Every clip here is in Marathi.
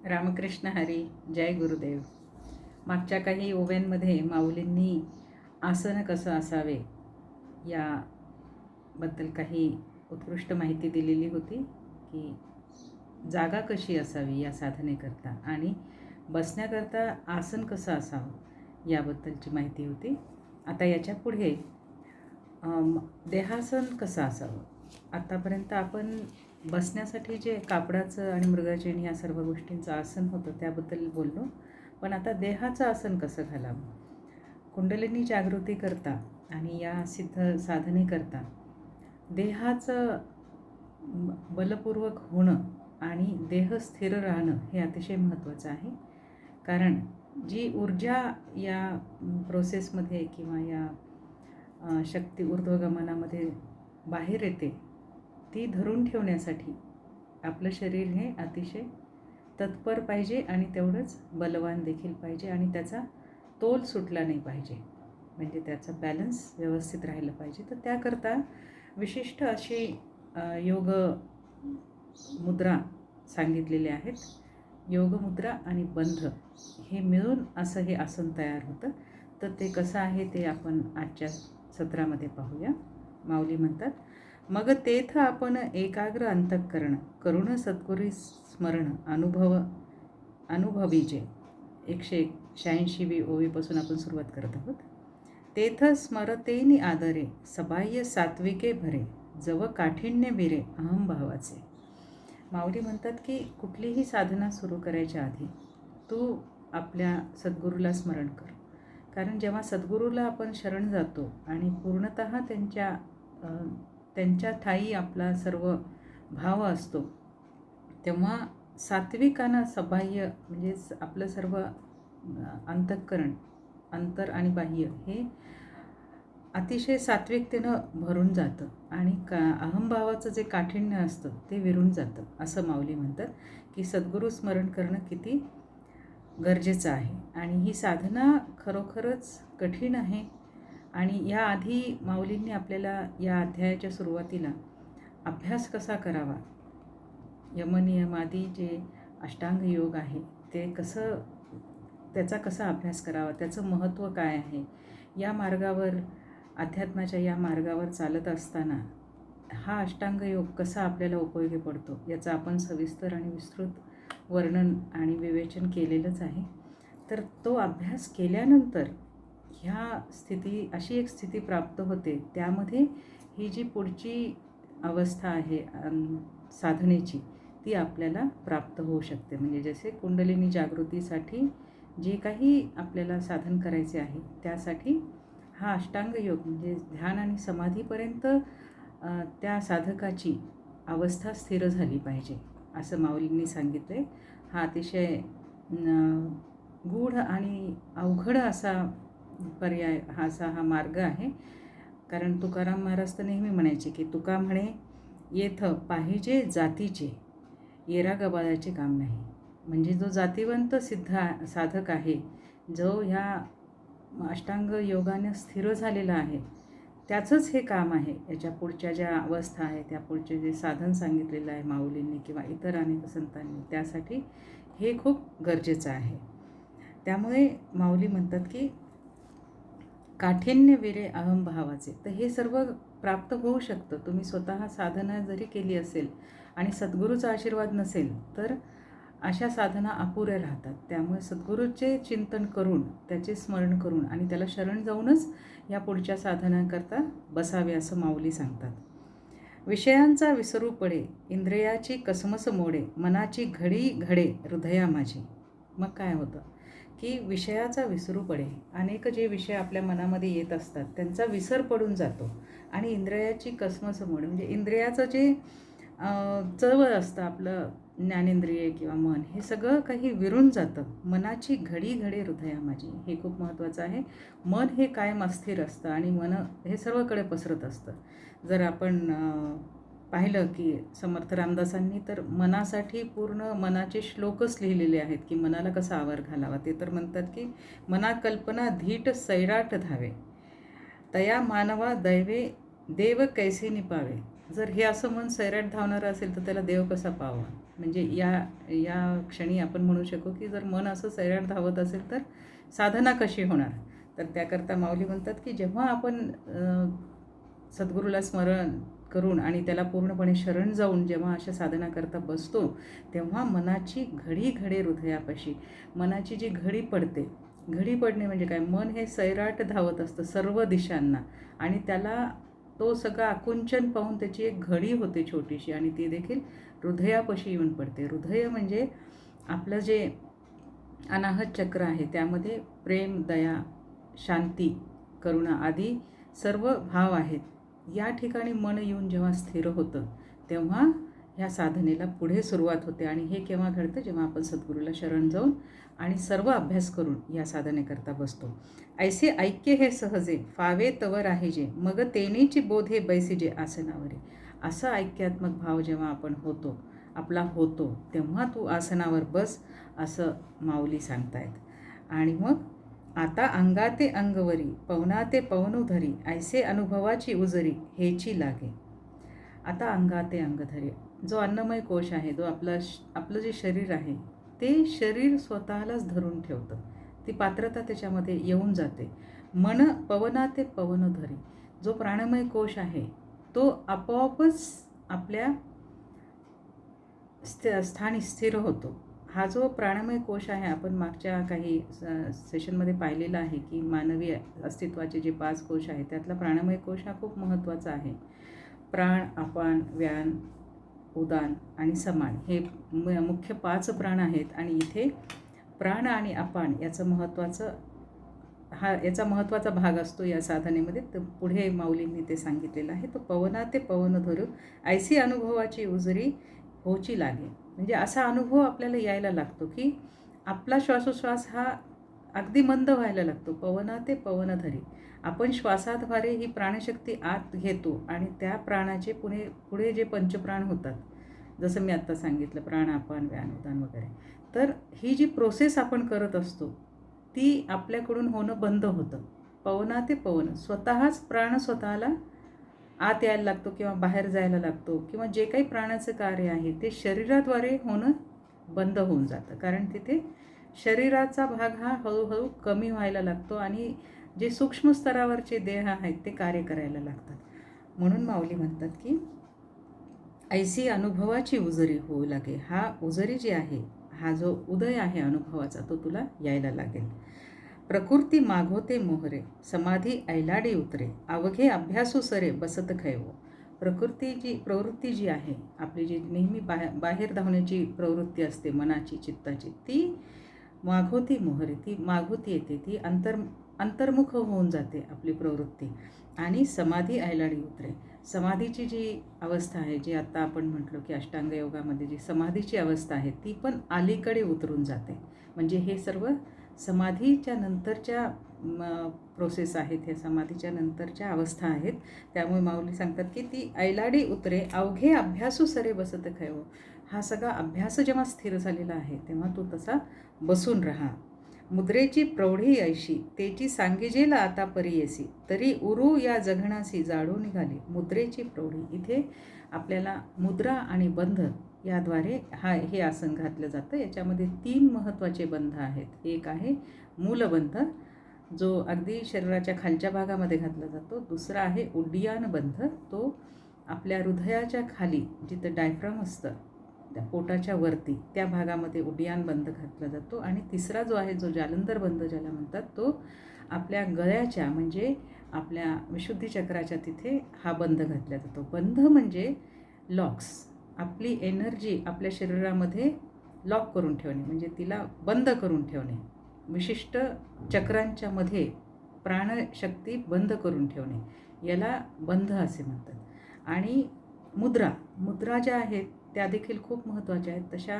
रामकृष्ण हरी. जय गुरुदेव. मागच्या काही ओव्यांमध्ये माऊलींनी आसन कसं असावे याबद्दल काही उत्कृष्ट माहिती दिलेली होती की जागा कशी असावी या साधनेकरता आणि बसण्याकरता आसन कसं असावं याबद्दलची माहिती होती. आता याच्या पुढे देहासन कसं असावं. आत्तापर्यंत आपण बसण्यासाठी जे कापडाचं आणि मृगाचेन या सर्व गोष्टींचं आसन होतं त्याबद्दल बोललो. पण आता देहाचं आसन कसं घालावं. कुंडलिनी जागृती करता आणि या सिद्ध साधनेकरता देहाचं बलपूर्वक होणं आणि देह स्थिर राहणं हे अतिशय महत्त्वाचं आहे. कारण जी ऊर्जा या प्रोसेसमध्ये किंवा या शक्ती ऊर्ध्वगमनामध्ये बाहेर येते ती धरून ठेवण्यासाठी आपलं शरीर हे अतिशय तत्पर पाहिजे आणि तेवढंच बलवान देखील पाहिजे आणि त्याचा तोल सुटला नाही पाहिजे, म्हणजे त्याचा बॅलन्स व्यवस्थित राहिलं पाहिजे. तर त्याकरता विशिष्ट अशी योग मुद्रा सांगितलेल्या आहेत. योगमुद्रा आणि बंध हे मिळून असं हे आसन तयार होतं. तर ते कसं आहे ते आपण आजच्या सत्रामध्ये पाहूया. माऊली म्हणतात, मग तेथ आपण एकाग्र अंतःकरण करुण सद्गुरी स्मरण अनुभवीजे. 186वी ओवीपासून आपण सुरुवात करत आहोत. तेथ स्मरतेनी आदरे सबाह्य सात्विके भरे जव काठिण्य विरे अहंभावाचे. माऊली म्हणतात की कुठलीही साधना सुरू करायच्या आधी तू आपल्या सद्गुरूला स्मरण कर. कारण जेव्हा सद्गुरूला आपण शरण जातो आणि पूर्णतः त्यांच्या ठायी आपला सर्व भाव असतो तेव्हा सात्विकानं सबाह्य म्हणजेच आपलं सर्व अंतःकरण अंतर आणि बाह्य हे अतिशय सात्विकतेनं भरून जातं आणि अहंभावाचं जे काठिण्य असतं ते विरून जातं. असं माऊली म्हणतात की सद्गुरू स्मरण करणं किती गरजेचं आहे. आणि ही साधना खरोखरच कठीण आहे. आणि याआधी माऊलींनी आपल्याला या अध्यायाच्या सुरुवातीला अभ्यास कसा करावा, यमनियमादी जे अष्टांग योग आहे ते त्याचा कसा अभ्यास करावा, त्याचं महत्त्व काय आहे, या मार्गावर अध्यात्माच्या या मार्गावर चालत असताना हा अष्टांग योग कसा आपल्याला उपयोगी पडतो याचं आपण सविस्तर आणि विस्तृत वर्णन आणि विवेचन केलेलंच आहे. तर तो अभ्यास केल्यानंतर ह्या अशी एक स्थिती प्राप्त होते. त्यामध्ये ही जी पुढची अवस्था आहे साधनेची ती आपल्याला प्राप्त होऊ शकते. म्हणजे जसे कुंडलिनी जागृतीसाठी जे काही आपल्याला साधन करायचे आहे त्यासाठी हा अष्टांग योग म्हणजे ध्यान आणि समाधीपर्यंत त्या साधकाची अवस्था स्थिर झाली पाहिजे असं माऊलींनी सांगितले. हा अतिशय गूढ आणि अवघड असा पर्याय हा मार्ग आहे. कारण तुकाराम महाराज तर नेहमी म्हणायचे की तुका म्हणे येथ पाहिजे जातीचे येरा गबाळाचे काम नाही. म्हणजे जो जातीवंत साधक आहे, जो ह्या अष्टांग योगाने स्थिर झालेला आहे त्याचंच हे काम आहे. याच्या पुढच्या ज्या अवस्था आहे त्या पुढचे जे साधन सांगितलेलं आहे माऊलींनी किंवा इतर अनेक संतांनी त्यासाठी हे खूप गरजेचं आहे. त्यामुळे माऊली म्हणतात की काठिण्य विरे अहंभावाचे. तर हे सर्व प्राप्त होऊ शकतं. तुम्ही स्वतः साधना जरी केली असेल आणि सद्गुरूचा आशीर्वाद नसेल तर अशा साधना अपुऱ्या राहतात. त्यामुळे सद्गुरूचे चिंतन करून त्याचे स्मरण करून आणि त्याला शरण जाऊनच या पुढच्या साधनांकरता बसावे असं माऊली सांगतात. विषयांचा विसरू पडे इंद्रियाची कसमस मोडे मनाची घडी घडे हृदया माझी. मग काय होतं की विषयाचा विसरू पडे. अनेक जे विषय आपल्या मनामध्ये येत असतात त्यांचा विसर पडून जातो आणि इंद्रियाची कसमस मोडे म्हणजे इंद्रियाचं जे चळवळ असतं आपलं ज्ञानेंद्रिय किंवा मन हे सगळं काही विरून जातं. मनाची घडी घडे हृदया माझी हे खूप महत्त्वाचं आहे. मन हे कायम अस्थिर असतं आणि मन हे सर्वकडे पसरत असतं. जर आपण पाहिलं की समर्थ रामदासांनी तर मनासाठी पूर्ण मनाचे श्लोकच लिहिलेले आहेत की मनाला कसा आवर घालावा. ते तर म्हणतात की मना कल्पना धीट सैराट धावे तया मानवा दैवे देव कैसे निपावे. जर हे असं मन सैराट धावणारं असेल तर त्याला देव कसा पाहावा. म्हणजे या या क्षणी आपण म्हणू शकू की जर मन असं सैराट धावत असेल तर साधना कशी होणार. तर त्याकरता माऊली म्हणतात की जेव्हा आपण सद्गुरूला स्मरण करून आणि त्याला पूर्णपणे शरण जाऊन जेव्हा अशा साधना करता बसतो, तेव्हा मनाची घडी घडे हृदयापाशी. मनाची जी घडी पडते, घडी पडणे म्हणजे काय, मन हे सैराट धावत असतं सर्व दिशांना आणि त्याला तो सगळं आकुंचन पाहून त्याची एक घडी होते छोटीशी आणि ती देखील हृदयापाशी येऊन पडते. हृदय म्हणजे आपलं जे अनाहत चक्र आहे, त्यामध्ये प्रेम, दया, शांती, करुणा आदी सर्व भाव आहेत. या ठिकाणी मन येऊन जेव्हा स्थिर होतं, तेव्हा ह्या साधनेला पुढे सुरुवात होते. आणि हे केव्हा घडतं, जेव्हा आपण सद्गुरूला शरण जाऊन आणि सर्व अभ्यास करून या साधनेकरता बसतो. ऐसे ऐक्य हे सहजे फावे तवर आहे जे, मग तेनेची बोधे बैसिजे आसनावरी. असं ऐक्यात्मक भाव जेव्हा आपण आपला होतो, तेव्हा तू आसनावर बस, असं माऊली सांगतायत. आणि मग आता अंगाते अंगवरी पवनाते पवनुधरी, ऐसे अनुभवाची उजरी हेची लागे. आता अंगाते अंगधरी, जो अन्नमय कोश आहे, जो आपलं जे शरीर आहे, ते शरीर स्वतःलाच धरून ठेवतं. ती पात्रता त्याच्यामध्ये येऊन जाते. मन पवनाते पवनुधरी, जो प्राणमय कोश आहे तो आपोआपच आपल्या स्थानी स्थिर होतो. हा जो प्राणमय कोश आहे, आपण मागच्या काही सेशनमध्ये पाहिलेला आहे की मानवी अस्तित्वाचे जे 5 कोश आहेत, त्यातला प्राणमय कोश हा खूप महत्त्वाचा आहे. प्राण, अपान, व्यान, उदान आणि समान हे मुख्य 5 प्राण आहेत. आणि इथे प्राण आणि अपान याचा महत्त्वाचा भाग असतो या साधनेमध्ये. तर पुढे माऊलींनी ते सांगितलेलं आहे. तो पवनाते पवन धरू ऐसी अनुभवाची उजरी होची लागे. म्हणजे असा अनुभव आपल्याला यायला लागतो की आपला श्वासोश्वास हा अगदी मंद व्हायला लागतो. पवनाते पवनधरी, आपण श्वासाद्वारे ही प्राणशक्ती आत घेतो आणि त्या प्राणाचे पुढे जे पंचप्राण होतात, जसं मी आत्ता सांगितलं, प्राण, अपान, व्यान, उदान वगैरे. तर ही जी प्रोसेस आपण करत असतो ती आपल्याकडून होणं बंद होतं. पवनाते पवन, स्वतःच प्राण स्वतःला आत यायला लागतो किंवा बाहेर जायला लागतो, किंवा जे काही प्राणाचं कार्य आहे ते शरीराद्वारे होणं बंद होऊन जातं. कारण तिथे शरीराचा भाग हा हळूहळू कमी व्हायला लागतो आणि जे सूक्ष्म स्तरावरचे देह आहेत ते कार्य करायला लागतात. म्हणून माऊली म्हणतात की ऐसी अनुभवाची उजरी होऊ लागे. हा उजरी जी आहे, हा जो उदय आहे अनुभवाचा, तो तुला यायला लागेल. प्रकृती मागोते मोहरे समाधी ऐलाडी उतरे, अवघे अभ्यासू सरे बसत खैवो. प्रवृत्ती जी आहे आपली, जी नेहमी बाहेर धावण्याची प्रवृत्ती असते मनाची, चित्ताची, ती मागोती मोहरे, ती मागोती येते, ती अंतर्मुख होऊन जाते आपली प्रवृत्ती. आणि समाधी ऐलाडी उतरे, समाधीची जी अवस्था आहे, जी आत्ता आपण म्हटलो की अष्टांग योगामध्ये जी समाधीची अवस्था आहे, ती पण अलीकडे उतरून जाते. म्हणजे हे सर्व समाधीच्या नंतरच्या प्रोसेस आहेत, हे समाधीच्या नंतरच्या अवस्था आहेत. त्यामुळे माऊली सांगतात की ती ऐलाडी उतरे, अवघे अभ्यासू सरे बसत खैवो. हा सगळा अभ्यास जेव्हा स्थिर झालेला आहे, तेव्हा तू तसा बसून राहा. मुद्रेची प्रौढी ऐशी तेची सांगिजेला आता परियेसी, तरी उरू या जगणासी जाडू निघाली. मुद्रेची प्रौढी, इथे आपल्याला मुद्रा आणि बंध याद्वारे हे आसन घातलं जातं. याच्यामध्ये 3 महत्त्वाचे बंध आहेत. एक आहे मूलबंध, जो अगदी शरीराच्या खालच्या भागामध्ये घातला जातो. दुसरा आहे उड्डियान बंध, तो आपल्या हृदयाच्या खाली जिथं डायफ्राम असतं, त्या पोटाच्या वरती त्या भागामध्ये उड्डियान बंध घातला जातो. आणि तिसरा जो आहे, जो जालंधर बंध ज्याला म्हणतात, तो आपल्या गळ्याच्या म्हणजे आपल्या विशुद्धी चक्राच्या तिथे हा बंध घातला जातो. बंध म्हणजे लॉक्स, आपली एनर्जी आपल्या शरीरामध्ये लॉक करून ठेवणे, म्हणजे तिला बंद करून ठेवणे. विशिष्ट चक्रांच्या मध्ये प्राणशक्ती बंद करून ठेवणे, याला बंध असे म्हणतात. आणि मुद्रा ज्या आहेत त्या देखील खूप महत्त्वाच्या आहेत. तशा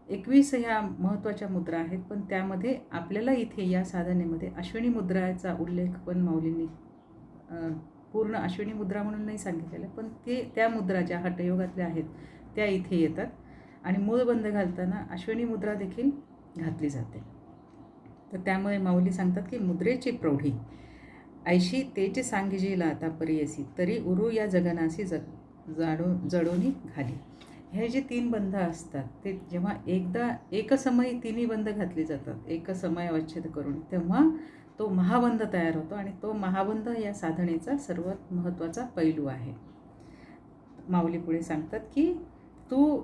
21 ह्या महत्त्वाच्या मुद्रा आहेत, पण त्यामध्ये आपल्याला इथे या साधनेमध्ये अश्विनी मुद्राचा उल्लेख पण माऊलींनी पूर्ण अश्विनी मुद्रा म्हणून नाही सांगितलेलं, पण त्या मुद्रा ज्या हठयोगातल्या आहेत त्या इथे येतात. आणि मूळबंध घालताना अश्विनी मुद्रा देखील घातली जाते. तर त्यामुळे माऊली सांगतात की मुद्रेची प्रौढी ऐशी तेची सांगिजीला आता परियसी, तरी उरू या जगनासी जडोनी घाली. हे जे 3 बंध असतात ते जेव्हा एकदा एकसमयी तिन्ही बंध घातले जातात, एकसमय अवच्छेद करून, तेव्हा तो महाबंध तयार होतो आणि तो महाबंध या साधनेचा सर्वात महत्त्वाचा पैलू आहे. माऊली पुढे सांगतात की तू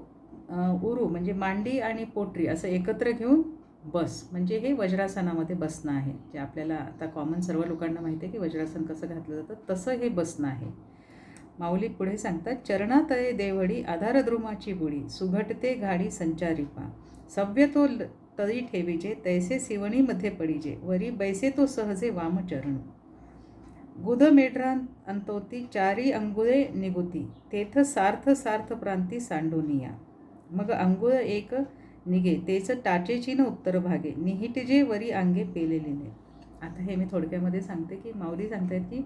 उरू म्हणजे मांडी आणि पोटरी असं एकत्र घेऊन बस, म्हणजे हे वज्रासनामध्ये बसणं आहे. जे आपल्याला आता कॉमन सर्व लोकांना माहिती आहे की वज्रासन कसं घातलं जातं, तसं हे बसणं आहे. माऊली पुढे सांगतात, चरणातळे देवडी आधारद्रुमाची बुडी, सुघटते घाडी संचारी पा, सव्य तो तळी ठेवीजे, तैसे सिवणीमध्ये पडीजे, वरी बैसे तो सहजे वामचरण, गुद मेढ्रां अंतोती चारी अंगुळे निगुती, तेथ सार्थ सार्थ प्रांती सांडोनिया, मग अंगुळ एक निघे तेच टाचेची न उत्तर भागे, निहिटजे वरी अंगे पेलेलीने. आता हे मी थोडक्यामध्ये सांगते की माऊली सांगतात की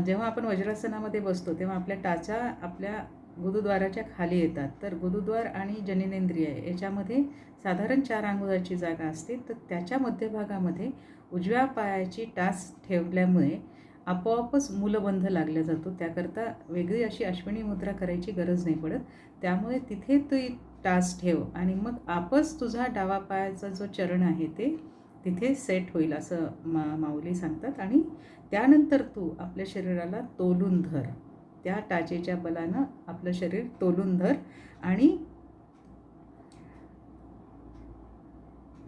जेव्हा आपण वज्रासनामध्ये बसतो तेव्हा आपल्या टाचा आपल्या गुरुद्वाराच्या खाली येतात. तर गुरुद्वार आणि जननेंद्रिय याच्यामध्ये साधारण 4 अंगुळाची जागा असते. तर त्याच्या मध्यभागामध्ये उजव्या पायाची टाच ठेवल्यामुळे आपोआपच मूलबंध लागला जातो. त्याकरता वेगळी अशी अश्विनी मुद्रा करायची गरज नाही पडत. त्यामुळे तिथे तू टाच ठेव आणि मग आपच तुझा डावा पायाचा जो चरण आहे ते तिथे सेट होईल असं माऊली सांगतात. आणि त्यानंतर तू आपल्या शरीराला तोलून धर, त्या टाचेच्या बलानं आपलं शरीर तोलून धर आणि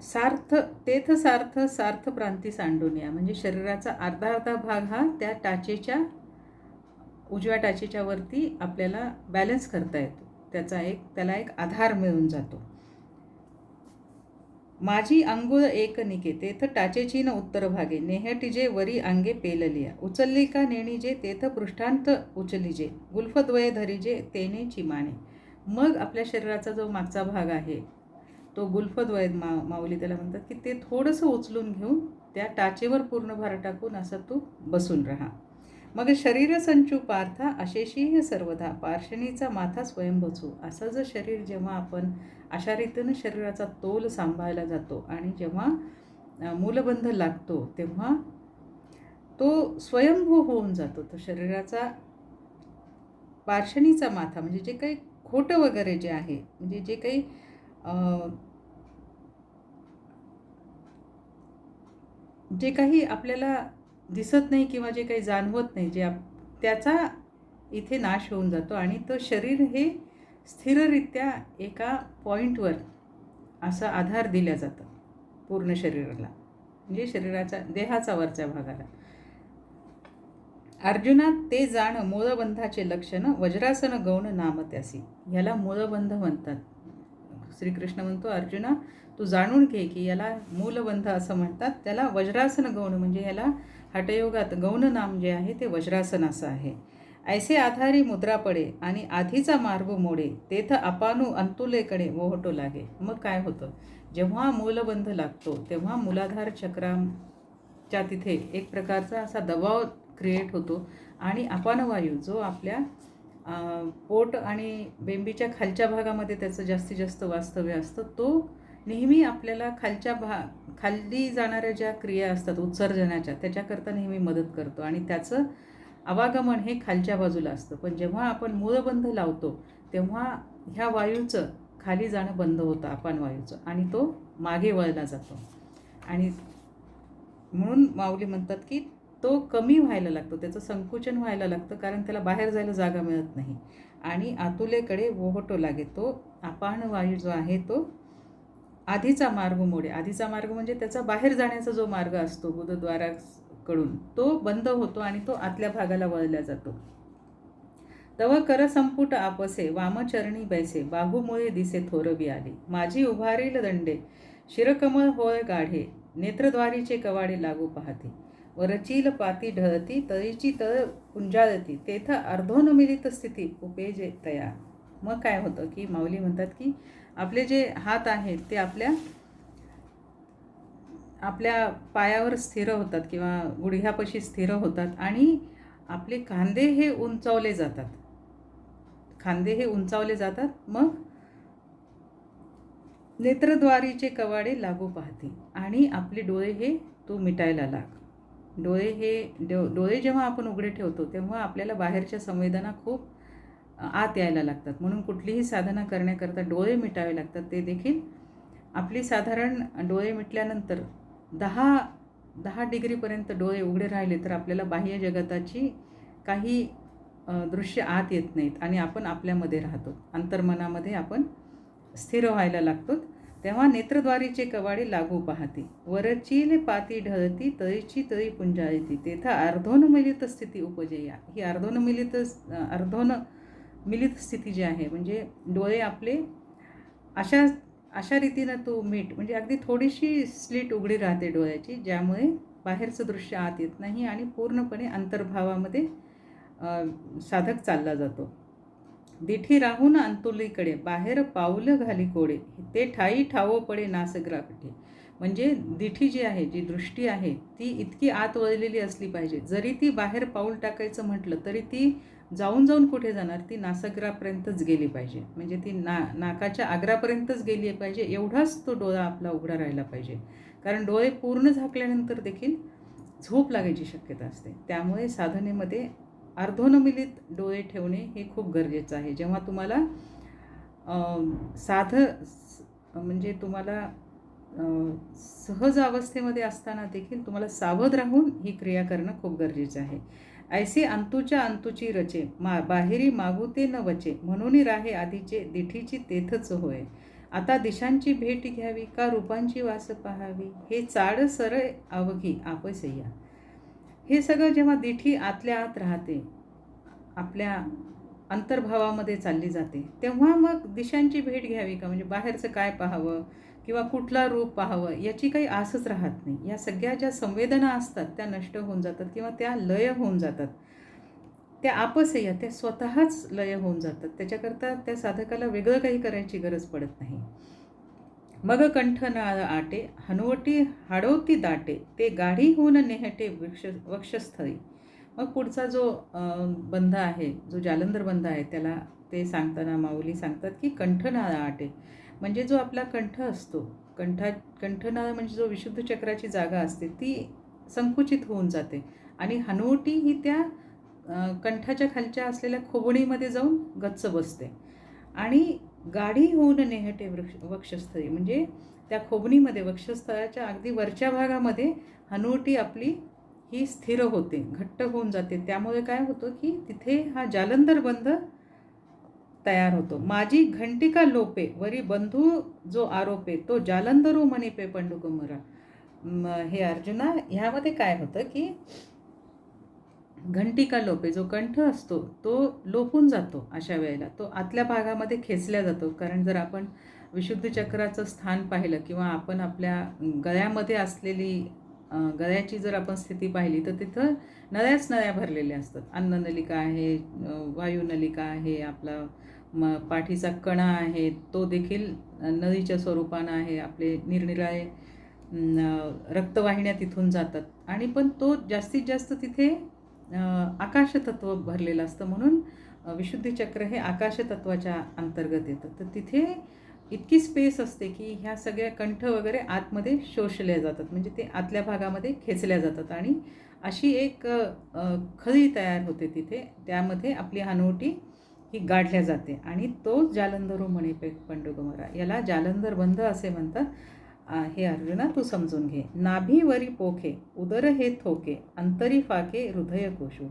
सार्थ तेथ सार्थ सार्थ प्रांती सांडोनिया, म्हणजे शरीराचा अर्धा भाग हा त्या टाचेच्या उजव्या टाचेच्या वरती आपल्याला बॅलन्स करता येतो. त्याला एक आधार मिळून जातो. माझी अंगुळ एक निके तेथ टाचेची न उत्तर भागे, नेहटिजे वरी अंगे पेललिया, उचलली का नेणीजे तेथ पृष्ठांत उचलीजे, गुल्फद्वये धरीजे तेने चिमाने. मग आपल्या शरीराचा जो मागचा भाग आहे तो गुल्फद्वय माऊली त्याला म्हणतात की ते थोडंसं उचलून घेऊन त्या टाचेवर पूर्ण भार टाकून असं तू बसून राहा. मग शरीर संचू पार्था अशेषीह सर्वधा, पार्शणीचा माथा स्वयंभूचू. असं जर शरीर जेव्हा आपण अशा रीतीनं शरीराचा तोल सांभाळला जातो आणि जेव्हा मूलबंध लागतो तेव्हा तो स्वयंभू होऊन जातो. तो शरीराचा पार्शणीचा माथा म्हणजे जे काही खोटं वगैरे जे आहे, म्हणजे जे काही जे काही आपल्याला दिसत नाही किंवा जे काही जाणवत नाही, त्याचा इथे नाश होऊन जातो आणि तो शरीर हे स्थिररित्या एका पॉईंटवर असा आधार दिला जातं पूर्ण शरीराला, म्हणजे शरीराचा देहाचा वरच्या भागाला. अर्जुना ते जाण मूळबंधाचे लक्षण, वज्रासन गौण नाम त्यासी. ह्याला मूळबंध म्हणतात. श्रीकृष्ण म्हणतो, अर्जुना तू जाणून घे की याला मूलबंध असं म्हणतात. त्याला वज्रासन गौण म्हणजे याला हठयोगात गौण नाम जे आहे ते वज्रासन असं आहे. ऐसे आधारी मुद्रा पडे आणि आधीचा मार्ग मोडे, तेथ अपानू अंतुलेकडे ओहटो लागे. मग काय होतं, जेव्हा मूलबंध लागतो तेव्हा मूलाधार चक्राच्या तिथे एक प्रकारचा असा दबाव क्रिएट होतो आणि अपानवायू जो आपल्या पोट आणि बेंबीच्या खालच्या भागामध्ये त्याचं जास्तीत जास्त वास्तव्य असतं, तो नेहमी आपल्याला खाली जाणाऱ्या ज्या क्रिया असतात उत्सर्जनाच्या त्याच्याकरता नेहमी मदत करतो आणि त्याचं आवागमन हे खालच्या बाजूला असतं. पण जेव्हा आपण मूलबंध लावतो तेव्हा ह्या वायूचं खाली जाणं बंद होतं, अपान वायूचं, आणि तो मागे वळला जातो. आणि म्हणून माऊली म्हणतात की तो कमी व्हायला लागतो, त्याचं संकुचन व्हायला लागतं, कारण त्याला बाहेर जायला जागा मिळत नाही आणि आतुलेकडे ओहटो लागे. तो अपान वायू जो आहे तो आधीचा मार्ग मोडे. आधीचा मार्ग म्हणजे त्याचा बाहेर जाण्याचा जो मार्ग असतो गुरुद्वाराकडून तो बंद होतो आणि तो आतल्या भागाला वळला जातो. तव कर संपुट आपसे वामचरणी बैसे, बाहुमुळे दिसे थोरबी आली, माझी उभारील दंडे शिरकमळ होय गाढे, नेत्रद्वारीचे कवाडे लागू पाहते, वरचील पाती ढळती तळीची तळ पुंजाळती, तेथ अर्धोनमिलित स्थिती उपेजे तया. मग काय होतं की माऊली म्हणतात की आपले जे हात आहेत ते आपल्या पायावर स्थिर होतात किंवा गुडघ्यापाशी स्थिर होतात आणि आपले खांदे हे उंचावले जातात. मग नेत्रद्वारीचे कवाडे लागू पाहते आणि आपले डोळे हे तू मिटायला लाग. डोळे जेव्हा आपण उघडे ठेवतो तेव्हा आपल्याला बाहेरच्या संवेदना खूप आत यायला लागतात. म्हणून कुठलीही साधना करण्याकरता डोळे मिटावे लागतात. ते देखील आपली साधारण डोळे मिटल्यानंतर 10 डिग्रीपर्यंत डोळे उघडे राहिले तर आपल्याला बाह्य जगताची काही दृश्य आत येत नाहीत आणि आपण आपल्यामध्ये राहतो. अंतर्मनामध्ये आपण स्थिर व्हायला लागतो. तेव्हा नेत्रद्वारीचे कवाडे लागू पाहती, वरचील पाती ढळती, तळीची तळी पुंजाळती, तेथा अर्धोन्मिलित स्थिती उपजेया. ही अर्धोन्मिलित स्थिती जी आहे, म्हणजे डोळे आपले अशा रीतीनं तो मीठ, म्हणजे अगदी थोडीशी स्लीट उघडी राहते डोळ्याची, ज्यामुळे बाहेरचं दृश्य आत येत नाही आणि पूर्णपणे अंतर्भावामध्ये साधक चालला जातो. दिठी राहून अंतुलीकडे, बाहेर पाऊल घाली कोडे, ते ठाई ठावो पडे नासग्रापठे. म्हणजे दिठी जी आहे, जी दृष्टी आहे, ती इतकी आत वळलेली असली पाहिजे. जरी ती बाहेर पाऊल टाकायचं म्हटलं तरी ती जाऊन कुठे जाणार, ती नासग्रापर्यंतच गेली पाहिजे. म्हणजे ती नाकाच्या आग्रापर्यंतच गेली पाहिजे. एवढाच तो डोळा आपला उघडा राहिला पाहिजे. कारण डोळे पूर्ण झाकल्यानंतर देखील झोप लागायची शक्यता असते. त्यामुळे साधनेमध्ये अर्धोन्मिलित डोळे ठेवणे हे खूप गरजेचं आहे. जेव्हा तुम्हाला म्हणजे तुम्हाला सहज अवस्थेमध्ये असताना देखील तुम्हाला सावध राहून ही क्रिया करणं खूप गरजेचं आहे. ऐसे अंतूच्या अंतूची रचे, बाहेरी मागुते न वचे, म्हणून राहे आधीचे दिठीची तेथच होय. आता दिशांची भेट घ्यावी, का रूपांची वास पाहावी, हे चाड सरळ अवघी आपसय्या. हे सगळं जेव्हा दिठी आतल्या आत राहते, आपल्या अंतर्भावामध्ये चालली जाते, तेव्हा मग दिशांची भेट घ्यावी का, म्हणजे बाहेरचं काय पाहावं किंवा कुठला रूप पाहावं याची काही आसच राहत नाही. या सगळ्या ज्या संवेदना असतात त्या नष्ट होऊन जातात किंवा त्या लय होऊन जातात. त्या आपसय्या, त्या स्वतःच लय होऊन जातात. त्याच्याकरता त्या साधकाला वेगळं काही करायची गरज पडत नाही. मग कंठनाळ आटे, हनुवटी हाडवती दाटे, ते गाढी होऊन नेहटे वक्षस्थळी. मग पुढचा जो बंध आहे, जो जालंधर बंध आहे, त्याला ते सांगताना माऊली सांगतात की कंठनाळ आटे, म्हणजे जो आपला कंठ असतो, कंठनाळ म्हणजे जो विशुद्ध चक्राची जागा असते, ती संकुचित होऊन जाते. आणि हनुवटी ही त्या कंठाच्या खालच्या असलेल्या खोबणीमध्ये जाऊन गच्च बसते. आणि गाढी होऊन नेहटे वक्षस्थळी, म्हणजे त्या खोबणीमध्ये, वक्षस्थळाच्या अगदी वरच्या भागामध्ये हनुवटी आपली ही स्थिर होते, घट्ट होऊन जाते. त्यामुळे काय होतं की तिथे हा जालंधर बंध तयार होतो. माझी घंटिका लोपे, वरी बंधू जो आरोपे, तो जालंधरू मनिपे पंडुकुमरा. हे अर्जुना, ह्यामध्ये काय होतं की घंटिका लोपे, जो कंठ असतो तो लोपून जातो. अशा वेळेला तो आतल्या भागामध्ये खेचल्या जातो. कारण जर आपण विशुद्ध चक्राचं स्थान पाहिलं किंवा आपण आपल्या गळ्यामध्ये असलेली गळ्याची जर आपण स्थिती पाहिली तर तिथं नळ्या भरलेल्या असतात. अन्ननलिका आहे, वायुनलिका आहे, आपला पाठीचा कणा आहे, तो देखील नळीच्या स्वरूपानं आहे. आपले निरनिराळे रक्तवाहिन्या तिथून जातात. आणि पण तो जास्तीत जास्त तिथे आकाशतत्व भरलेलं असतं. म्हणून विशुद्धी चक्र हे आकाशतत्वाच्या अंतर्गत येतं. तर तिथे इतकी स्पेस असते की ह्या सगळ्या कंठ वगैरे आतमध्ये शोषल्या जातात, म्हणजे ते आतल्या भागामध्ये खेचल्या जातात. आणि अशी एक खळी तयार होते तिथे. त्यामध्ये आपली हनुवटी ही गाठल्या जाते आणि तो जालंधरू मणिपे पंडुकुमारा, याला जालंधर बंध असे म्हणतात. हे अर्जुना तू समजून घे. नाभीवरी पोखे, उदर हे थोके, अंतरी फाके हृदय कोशू,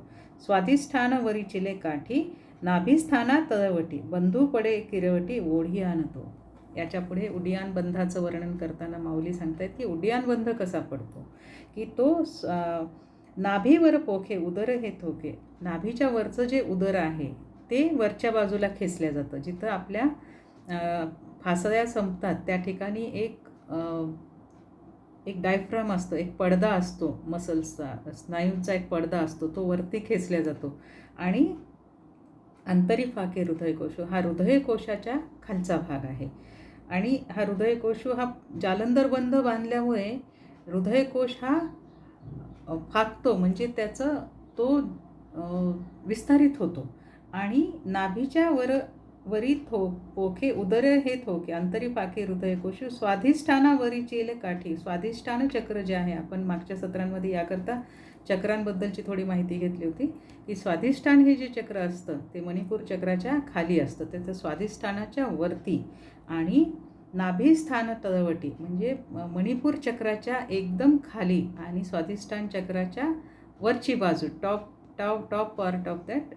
स्वाधिष्ठान वरी चिले काठी, नाभीस्थाना तळवटी, बंधू पडे किरवटी ओढियान तो. याच्या पुढे उडियान बंधाचं वर्णन करताना माऊली सांगतायत की उडियान बंध कसा पडतो, की तो नाभीवर पोखे, उदर हे थोके, नाभीच्या वरचं जे उदर आहे ते वरच्या बाजूला खेचल्या जातं. जिथं आपल्या फासळ्या संपतात त्या ठिकाणी एक डायफ्राम असतो, एक पडदा असतो, मसल्सचा, स्नायूंचा एक पडदा असतो, तो वरती खेचला जातो. आणि अंतरी फाके हृदयकोश, हा हृदयकोशाच्या खालचा भाग आहे. आणि हा हृदयकोश हा जालंधर बंध बांधल्यामुळे हृदयकोश हा फाकतो, म्हणजे त्याचं तो विस्तारित होतो. आणि नाभीच्या वरी पोखे उदर हे थोके अंतरी पाके हृदय कोश स्वाधिष्ठानावरी चेल काठी. स्वाधिष्ठान चक्र जे आहे, आपण मागच्या सत्रांमध्ये याकरता चक्रांबद्दलची थोडी माहिती घेतली होती की स्वाधिष्ठान हे जे चक्र असतं ते मणिपूर चक्राच्या खाली असतं. त्याचं स्वाधिष्ठानाच्या वरती आणि नाभिस्थान तळवटी म्हणजे मणिपूर चक्राच्या एकदम खाली आणि स्वाधिष्ठान चक्राच्या वरची बाजू top part of that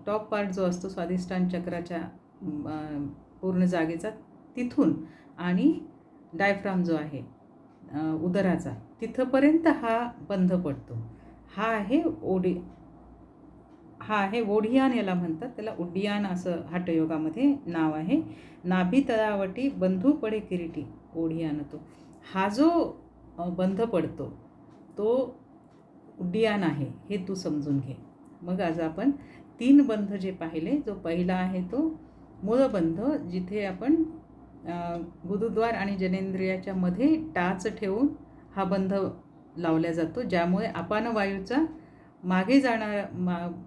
top part जो असतो स्वाधिष्ठान चक्राच्या पूर्ण जागेचा तिथून आणि डायफ्राम जो आहे उदराचा तिथंपर्यंत हा बंध पडतो. हा आहे ओढियान याला म्हणतात. त्याला उड्डियान असं हठयोगामध्ये नाव आहे. नाभी तळावटी बंधू पडे किरीटी ओढियान. तो हा जो बंध पडतो तो उड्डियान आहे हे तू समजून घे. मग आज आपण 3 बंध जे पाहिले, जो पहिला आहे तो मूळबंध, जिथे आपण गुरुद्वार आणि जनेंद्रियाच्या मध्ये टाच ठेवून हा बंध लावला जातो, ज्यामुळे अपान वायूचा मागे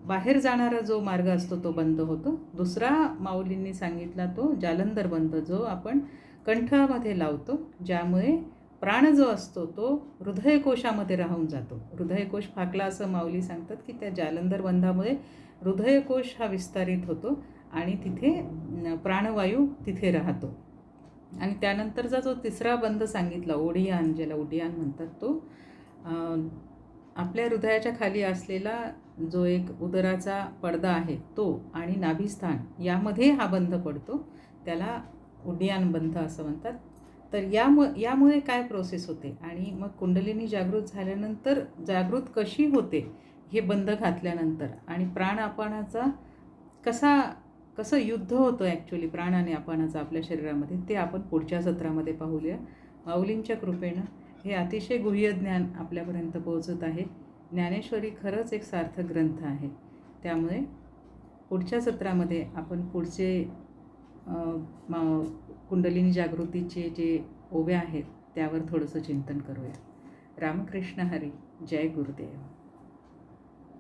बाहेर जाणारा जो मार्ग असतो तो बंद होतो. दुसरा माऊलींनी सांगितला तो जालंधर बंध, जो आपण कंठामध्ये लावतो, ज्यामुळे प्राण जो असतो तो हृदयकोशामध्ये राहून जातो. हृदयकोश फाकला असं माऊली सांगतात की त्या जालंधर बंधामुळे हृदयकोश हा विस्तारित होतो आणि तिथे प्राणवायू तिथे राहतो. आणि त्यानंतरचा जो तिसरा बंध सांगितला ओढियान, ज्याला उड्डियान म्हणतात, तो आपल्या हृदयाच्या खाली असलेला जो एक उदराचा पडदा आहे तो आणि नाभिस्थान यामध्ये हा बंध पडतो, त्याला उड्डियान बंध असं म्हणतात. तर यामुळे काय प्रोसेस होते आणि मग कुंडलिनी जागृत झाल्यानंतर जागृत कशी होते हे बंध घातल्यानंतर, आणि प्राण अपानाचा कसं युद्ध होतं ॲक्च्युली प्राण आणि अपानाचं आपल्या शरीरामध्ये, ते आपण पुढच्या सत्रामध्ये पाहूया. माऊलींच्या कृपेनं हे अतिशय गुह्य ज्ञान आपल्यापर्यंत पोहोचत आहे. ज्ञानेश्वरी खरंच एक सार्थक ग्रंथ आहे. त्यामुळे पुढच्या सत्रामध्ये आपण पुढचे कुंडलिनी जागृतीचे जे ओव्या आहेत त्यावर थोडंसं चिंतन करूया. रामकृष्ण हरी. जय गुरुदेव.